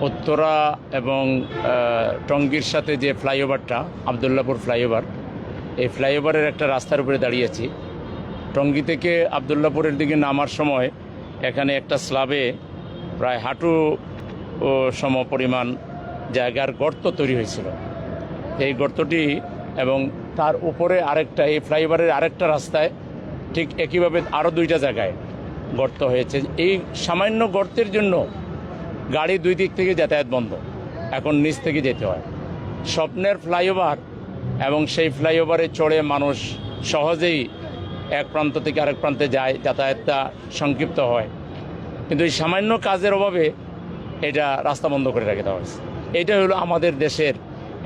উত্তরা এবং টঙ্গীর সাথে যে ফ্লাইওভারটা আবদুল্লাপুর ফ্লাইওভার, এই ফ্লাইওভারের একটা রাস্তার উপরে দাঁড়িয়েছি। টঙ্গী থেকে আবদুল্লাপুরের দিকে নামার সময় এখানে একটা স্ল্যাবে প্রায় হাঁটু সম পরিমাণ জায়গার গর্ত তৈরি হয়েছিল। এই গর্তটি এবং তার উপরে আরেকটা, এই ফ্লাইওভারের আরেকটা রাস্তায় ঠিক একইভাবে আরও দুইটা জায়গায় গর্ত হয়েছে। এই সামান্য গর্তের জন্য গাড়ি দুই দিক থেকে যাতায়াত বন্ধ, এখন নিচ থেকে যেতে হয়। স্বপ্নের ফ্লাইওভার এবং সেই ফ্লাইওভারে চড়ে মানুষ সহজেই এক প্রান্ত থেকে আরেক প্রান্তে যায়, যাতায়াতটা সংক্ষিপ্ত হয়। কিন্তু এই সামান্য কাজের অভাবে এটা রাস্তা বন্ধ করে রেখে দেওয়া হয়েছে। এটা হলো আমাদের দেশের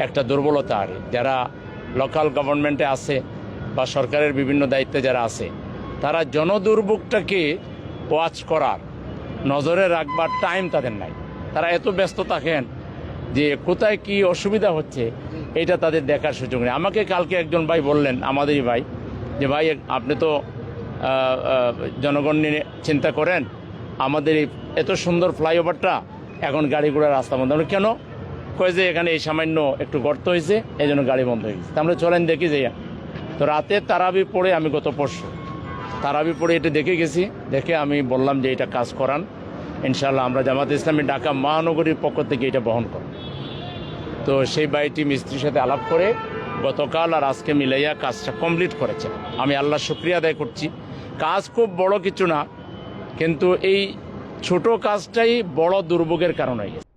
একটা দুর্বলতা। আর যারা লোকাল গভর্নমেন্টে আছে বা সরকারের বিভিন্ন দায়িত্বে যারা আছে, তারা জনদুর্ভোগটাকে ওয়াচ করার, নজরে রাখবার টাইম তাদের নাই। তারা এত ব্যস্ত থাকেন যে কোথায় কি অসুবিধা হচ্ছে এটা তাদের দেখার সুযোগ নেই। আমাকে কালকে একজন ভাই বললেন, আমাদেরই ভাই, যে ভাই আপনি তো জনগণ নিয়ে চিন্তা করেন, আমাদের এই এত সুন্দর ফ্লাইওভারটা এখন গাড়ি ঘোড়ার রাস্তা বন্ধ। আমরা কেন? কয়ে যে এখানে এই সামান্য একটু গর্ত হয়েছে, এই জন্য গাড়ি বন্ধ হয়ে গেছে। আমরা চলেন দেখি যে। তো রাতে তারাবি পড়ে, আমি গত পরশু তারাবি পড়ে এটা দেখে গেছি। দেখে আমি বললাম যে এটা কাজ করান, ইনশাআল্লাহ আমরা জামাতে ইসলামী ঢাকা মহানগরীর পক্ষ থেকে এটা বহন করব। তো সেই ভাইটি মিস্ত্রির সাথে আলাপ করে গতকাল আর আজকে মিলাইয়া কাজটা কমপ্লিট করেছে। আমি আল্লাহর শুকরিয়া আদায় করছি। কাজ খুব বড় কিছু না, কিন্তু এই ছোট কাজটাই বড় দুর্ভোগের কারণ হয়ে গেছে।